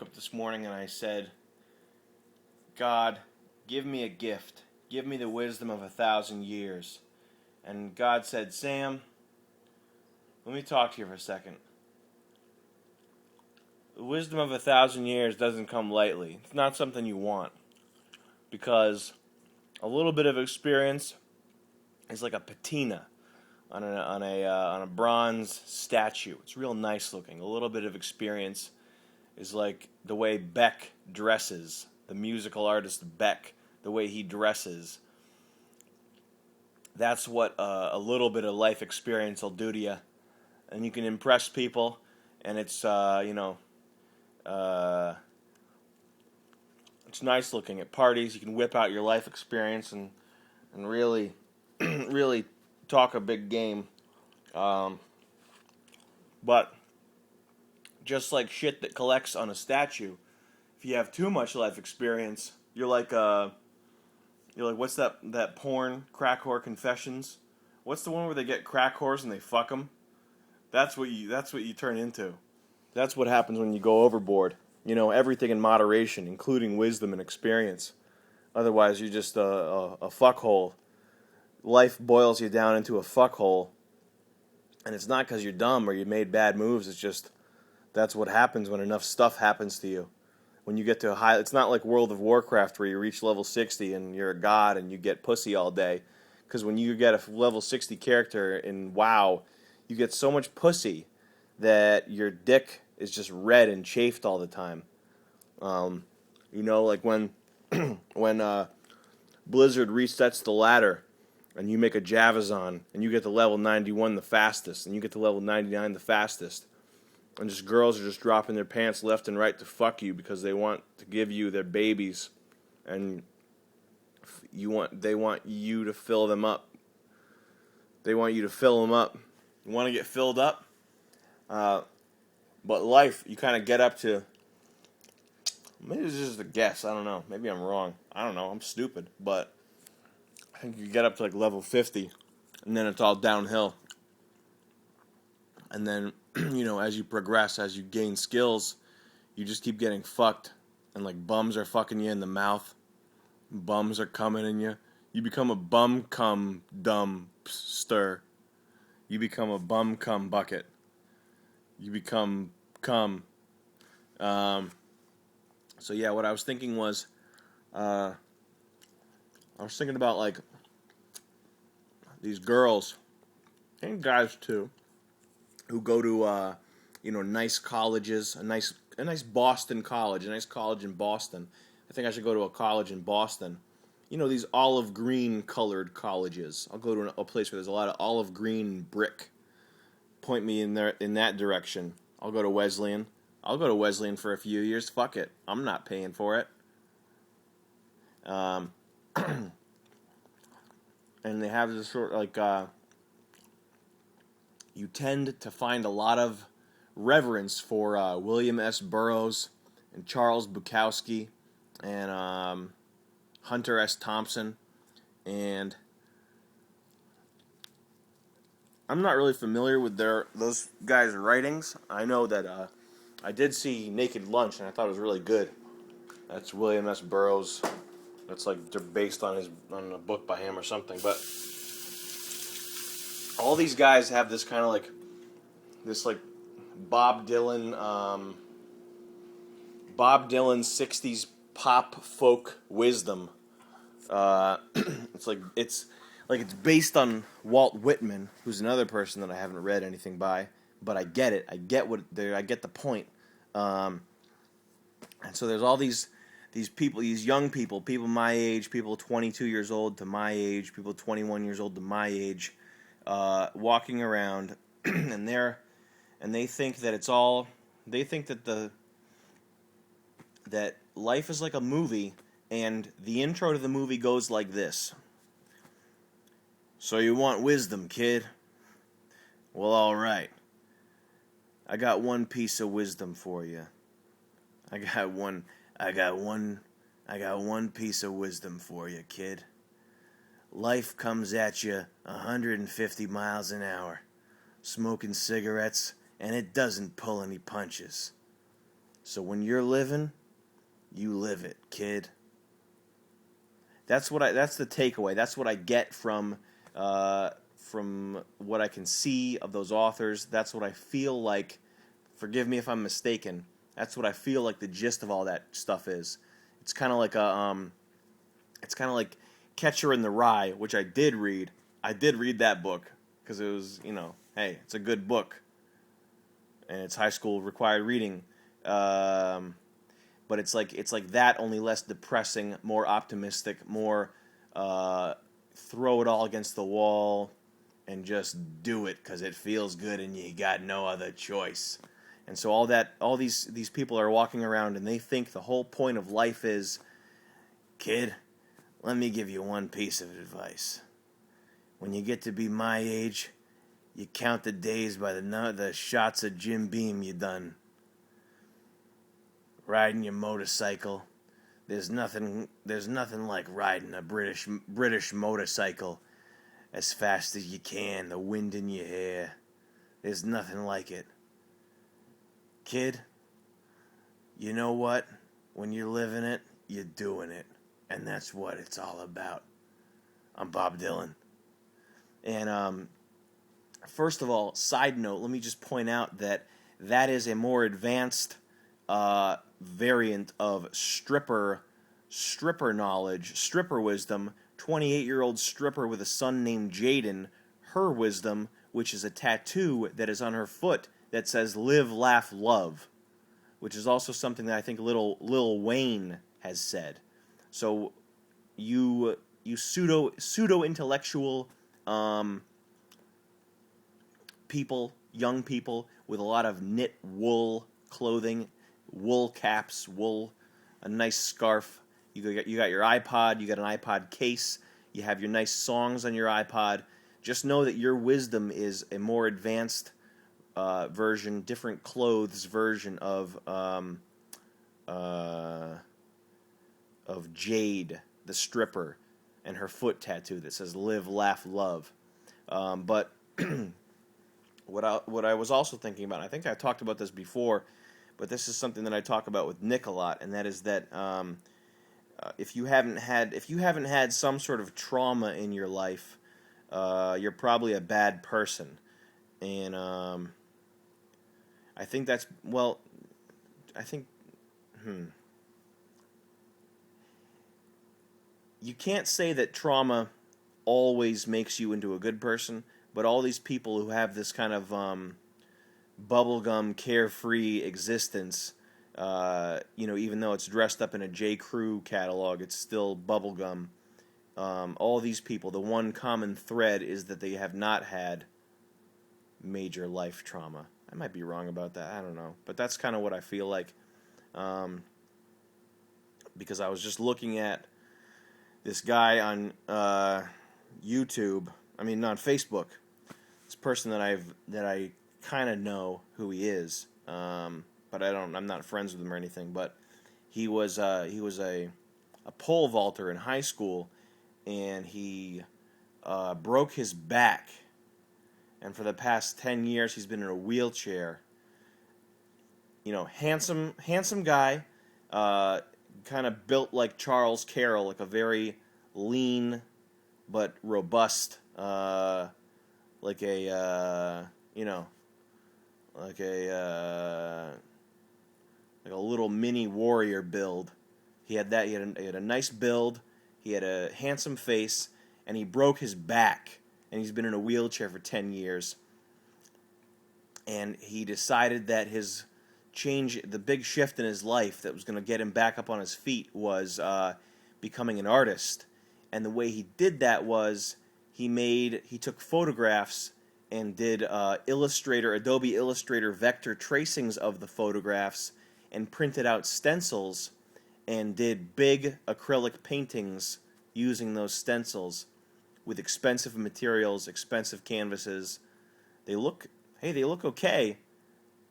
Up this morning and I said, God, give me a gift. Give me the wisdom of 1,000 years. And God said, Sam, let me talk to you for a second. The wisdom of 1,000 years doesn't come lightly. It's not something you want. Because a little bit of experience is like a patina on a bronze statue. It's real nice looking. A little bit of experience is like the way Beck dresses, the musical artist Beck, the way he dresses. That's what a little bit of life experience will do to you. And you can impress people, and it's, it's nice looking. At parties, you can whip out your life experience and really, really talk a big game. But just like shit that collects on a statue, if you have too much life experience, you're like what's that porn, Crack Whore Confessions? What's the one where they get crack whores and they fuck them? That's what you turn into. That's what happens when you go overboard. Everything in moderation, including wisdom and experience. Otherwise, you're just a fuckhole. Life boils you down into a fuckhole, and it's not because you're dumb or you made bad moves. It's just that's what happens when enough stuff happens to you. When you get to a high, it's not like World of Warcraft where you reach level 60 and you're a god and you get pussy all day. Because when you get a level 60 character in WoW, you get so much pussy that your dick is just red and chafed all the time. Like when when Blizzard resets the ladder and you make a Javazon and you get to level 91 the fastest and you get to level 99 the fastest. And just girls are just dropping their pants left and right to fuck you because they want to give you their babies, and they want you to fill them up. They want you to fill them up. You want to get filled up, but life you kind of get up to. Maybe this is just a guess. I don't know. Maybe I'm wrong. I don't know. I'm stupid, but I think you get up to like level 50, and then it's all downhill. And then, as you progress, as you gain skills, you just keep getting fucked. And, like, bums are fucking you in the mouth. Bums are coming in you. You become a bum cum dumpster. You become a bum cum bucket. You become cum. So, yeah, what I was thinking was, I was thinking about, like, these girls, and guys, too, who go to nice colleges, a nice Boston college, a nice college in Boston. I think I should go to a college in Boston. These olive green colored colleges. I'll go to a place where there's a lot of olive green brick. Point me in that direction. I'll go to Wesleyan. I'll go to Wesleyan for a few years. Fuck it. I'm not paying for it. And they have this sort of like you tend to find a lot of reverence for William S. Burroughs and Charles Bukowski and Hunter S. Thompson. And I'm not really familiar with those guys' writings. I know that I did see Naked Lunch, and I thought it was really good. That's William S. Burroughs. That's like they're based on a book by him or something. But all these guys have this kind of like Bob Dylan 60s pop folk wisdom. It's based on Walt Whitman, who's another person that I haven't read anything by, but I get it. I get the point. And so there's all these people, these young people my age, people 22 years old to my age, people 21 years old to my age, walking around, and they think that that life is like a movie, and the intro to the movie goes like this. So you want wisdom, kid? Well, all right. I got one piece of wisdom for you. I got one piece of wisdom for you, kid. Life comes at you 150 miles an hour, smoking cigarettes, and it doesn't pull any punches. So when you're living, you live it, kid. That's the takeaway. That's what I get from what I can see of those authors. That's what I feel like. Forgive me if I'm mistaken. That's what I feel like the gist of all that stuff is. It's kind of like Catcher in the Rye, which I did read. I did read that book because it was, hey, it's a good book, and it's high school required reading. But it's like that, only less depressing, more optimistic, more throw it all against the wall and just do it because it feels good and you got no other choice. And so all these people are walking around and they think the whole point of life is, kid, let me give you one piece of advice. When you get to be my age, you count the days by the shots of Jim Beam you done. Riding your motorcycle. There's nothing like riding a British motorcycle as fast as you can, the wind in your hair. There's nothing like it. Kid, you know what? When you're living it, you're doing it. And that's what it's all about. I'm Bob Dylan. And first of all, side note, let me just point out that is a more advanced variant of stripper knowledge, stripper wisdom. 28-year-old stripper with a son named Jaden, her wisdom, which is a tattoo that is on her foot that says "Live, Laugh, Love," which is also something that I think Lil Wayne has said. So you pseudo intellectual people, young people with a lot of knit wool clothing, wool caps, a nice scarf. You got your iPod, you got an iPod case, you have your nice songs on your iPod. Just know that your wisdom is a more advanced version, different clothes version of Jade, the stripper, and her foot tattoo that says "Live, Laugh, Love." But what I was also thinking about, I think I talked about this before, but this is something that I talk about with Nick a lot, and that is that if you haven't had some sort of trauma in your life, you're probably a bad person, and I think that's you can't say that trauma always makes you into a good person, but all these people who have this kind of bubblegum carefree existence, even though it's dressed up in a J. Crew catalog, it's still bubblegum. All these people, the one common thread is that they have not had major life trauma. I might be wrong about that, I don't know. But that's kind of what I feel like. Because I was just looking at this guy on YouTube, on Facebook. This person that I kind of know who he is, but I'm not friends with him or anything. But he was a pole vaulter in high school, and he broke his back, and for the past 10 years he's been in a wheelchair. Handsome guy, kind of built like Charles Carroll, like a very lean but robust, like a little mini warrior build. He had that. He had a nice build. He had a handsome face, and he broke his back, and he's been in a wheelchair for 10 years. And he decided that the big shift in his life that was going to get him back up on his feet was becoming an artist. And the way he did that was he took photographs and did Adobe Illustrator vector tracings of the photographs and printed out stencils and did big acrylic paintings using those stencils with expensive materials, expensive canvases. They look okay,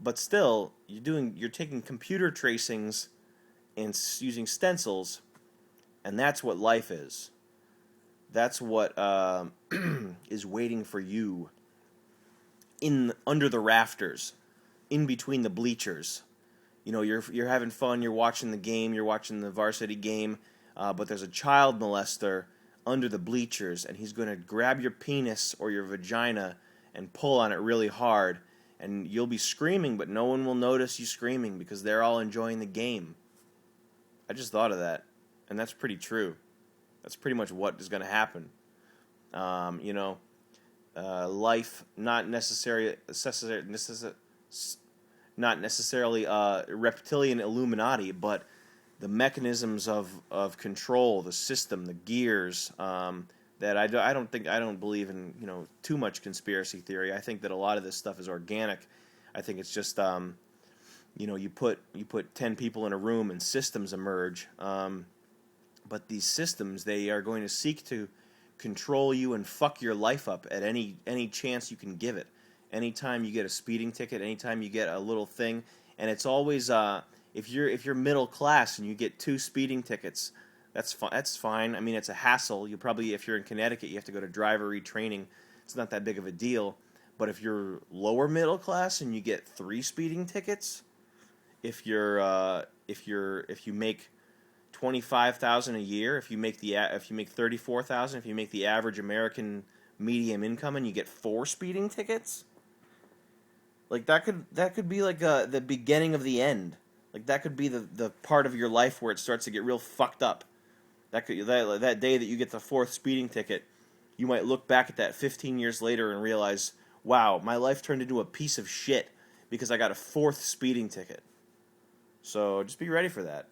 but still you're taking computer tracings and using stencils, and that's what life is. That's what is waiting for you under the rafters, in between the bleachers. You know, you're having fun, you're watching the game, you're watching the varsity game, but there's a child molester under the bleachers, and he's going to grab your penis or your vagina and pull on it really hard, and you'll be screaming, but no one will notice you screaming because they're all enjoying the game. I just thought of that, and that's pretty true. That's pretty much what is going to happen. You know, life not necessarily reptilian Illuminati, but the mechanisms of control, the system, the gears. That I don't believe in, you know, too much conspiracy theory. I think that a lot of this stuff is organic. I think it's just you know, you put 10 people in a room and systems emerge. But these systems, they are going to seek to control you and fuck your life up at any chance you can give it. Anytime you get a speeding ticket, anytime you get a little thing, and it's always if you're middle class and you get 2 speeding tickets, that's fine. I mean, it's a hassle. You probably, if you're in Connecticut, you have to go to driver retraining. It's not that big of a deal. But if you're lower middle class and you get 3 speeding tickets, if you make 25,000 a year, if you make 34,000, if you make the average American medium income and you get 4 speeding tickets, like that could be like the beginning of the end. Like that could be the part of your life where it starts to get real fucked up. That day that you get the 4th speeding ticket, you might look back at that 15 years later and realize, wow, my life turned into a piece of shit because I got a 4th speeding ticket. So just be ready for that.